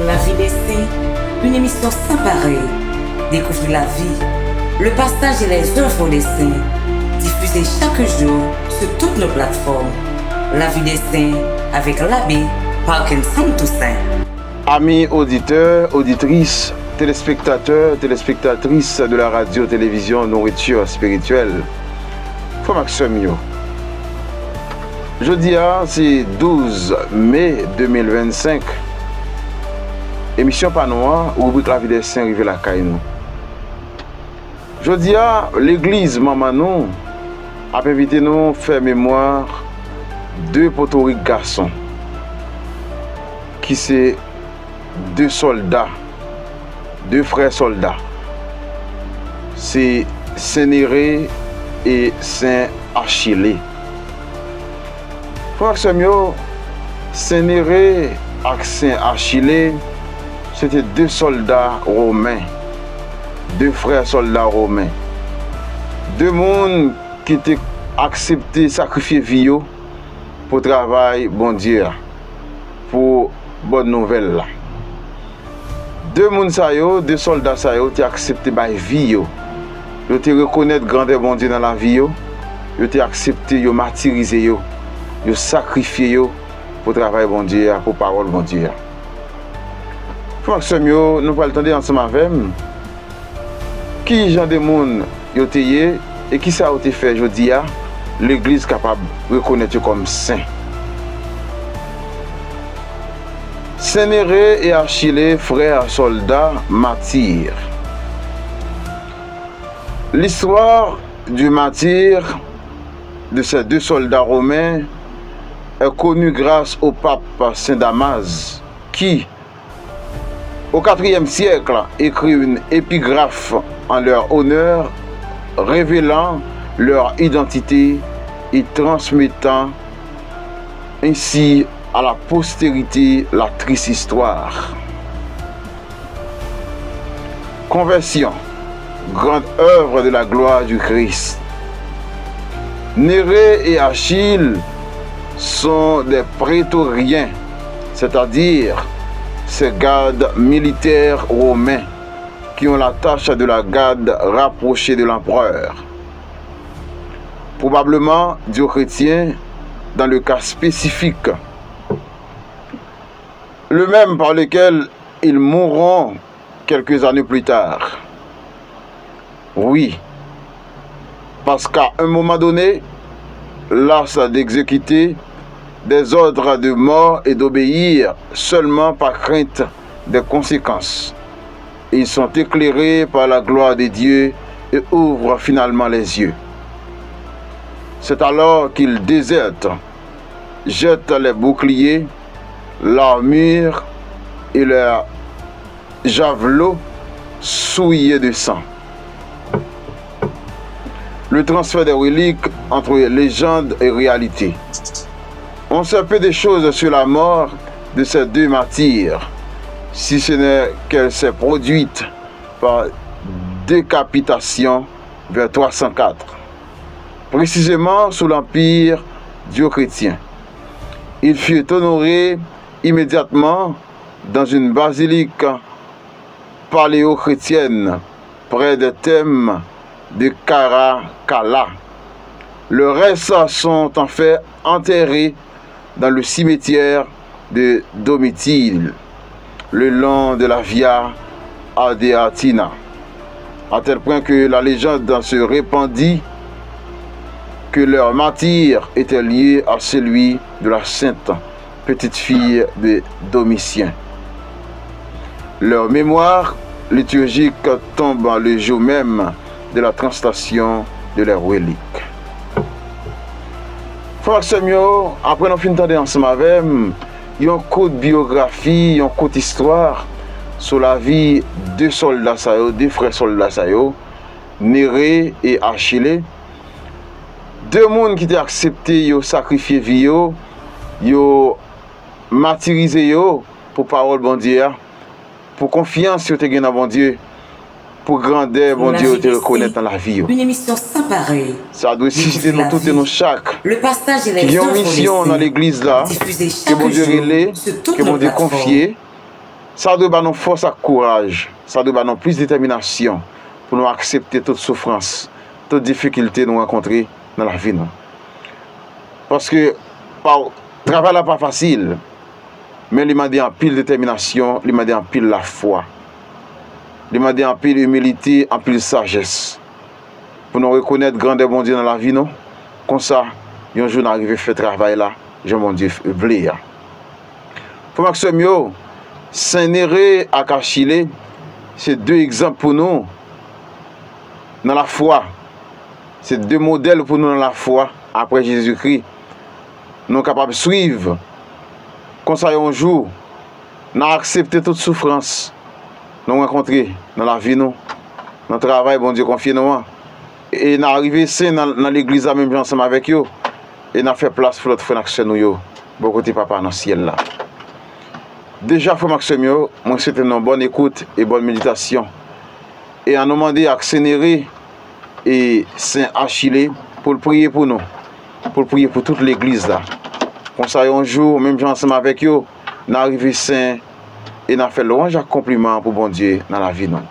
La vie des saints, une émission sans pareil. Découvrir la vie, le passage et les œuvres des saints, diffusés chaque jour sur toutes nos plateformes. La vie des saints avec l'abbé Parkinson Toussaint. Amis auditeurs, auditrices, téléspectateurs, téléspectatrices de la radio-télévision Nourriture Spirituelle, Frère Maxime yo. Jeudi, c'est 12 mai 2025. Émission Panois, rubrique La vie des saints, rive la caille. Jeudi, l'église Mamanon a invité nous à faire mémoire deux potoriques garçons qui sont deux soldats, deux frères soldats. C'est Saint-Néré et Saint-Achille. Frère Samuel, Saint-Néré et Saint-Achille, c'était deux soldats romains, deux frères soldats romains. Deux mondes qui étaient acceptés, sacrifier vie pour travail, bon Dieu, pour bonne nouvelle. Deux mondes, deux soldats, qui ont accepté la vie. Ils ont reconnu grandeur bon Dieu dans la vie. Ils ont accepté, ils ont martyrisé, ils ont sacrifié pour travail, bon Dieu, pour parole, bon Dieu. Frère Samuel, nous allons entendre ensemble avec qui genre de monde ont été et qui ça a été fait aujourd'hui, l'église capable de reconnaître comme saint. Saint-Néré et Achille, frères soldats, martyrs. L'histoire du martyr de ces deux soldats romains est connue grâce au pape Saint Damas qui, au IVe siècle, écrit une épigraphe en leur honneur, révélant leur identité et transmettant ainsi à la postérité la triste histoire. Conversion, grande œuvre de la gloire du Christ. Néré et Achille sont des prétoriens, c'est-à-dire ces gardes militaires romains qui ont la tâche de la garde rapprochée de l'empereur. Probablement Dioclétien dans le cas spécifique, le même par lequel ils mourront quelques années plus tard. Oui, parce qu'à un moment donné, las d'exécuter des ordres de mort et d'obéir seulement par crainte des conséquences. Ils sont éclairés par la gloire de Dieu et ouvrent finalement les yeux. C'est alors qu'ils désertent, jettent les boucliers, l'armure et leurs javelots souillés de sang. Le transfert des reliques entre légende et réalité. On sait peu de choses sur la mort de ces deux martyrs, si ce n'est qu'elle s'est produite par décapitation vers 304, précisément sous l'empire Dioclétien. Ils furent honorés immédiatement dans une basilique paléo-chrétienne près des thèmes de Caracalla. Le reste sont en fait enterrés dans le cimetière de Domitille, le long de la Via Adeatina, à tel point que la légende se répandit que leur martyr était lié à celui de la sainte petite fille de Domitien. Leur mémoire liturgique tombe le jour même de la translation de leurs reliques. Frère Samuel, après nous finissons ensemble avec il y a un code biographie, un code histoire sur la vie de deux soldats, deux frères soldats, Néré et Achille. Deux mondes qui ont accepté, ont sacrifié vie, ont martyrisé pour parole bon Dieu, pour confiance sur te dans bon Dieu, pour grandeur bon Dieu te reconnaître dans la vie. Une émission sans pareil. Ça doit exister nous toutes et nous chaque. Le passage et les qui ont mission dans l'église là, que bon Dieu relais, que bon Dieu confié, Ça doit nous force et courage, ça doit nous plus de détermination pour nous accepter toute souffrance, toute difficulté nous rencontrer dans la vie. Parce que le travail n'est pas facile, mais il m'a dit en pile détermination, il m'a dit en pile la foi, il m'a dit en pile humilité, en pile sagesse. Pour nous reconnaître grand et bon Dieu dans la vie, non? Comme ça, un jour, nous arrivons à faire ce travail là, je mon Dieu, voulais. Pour Maxime, Saint-Néré et Achille, c'est deux exemples pour nous dans la foi. C'est deux modèles pour nous dans la foi après Jésus-Christ. Nous sommes capables de suivre. Comme ça, un jour, nous avons accepté toute souffrance. Nous avons rencontré dans la vie, nous. Dans le travail, bon Dieu, confiez-nous. Et nous sommes arrivés dans l'église, même ensemble avec eux. Et nous avons fait place pour notre frère nous. Beaucoup de papa dans le ciel là. Déjà, frère Maxime, moi, c'était une bonne écoute et bonne méditation. Et on nous demandé à Saint-Néré et Saint-Achille pour prier pour nous, pour prier pour toute l'église là. Comme ça, un jour, même ensemble avec eux, nous arrivons saint et nous fait louange et compliment pour bon Dieu dans la vie. Non?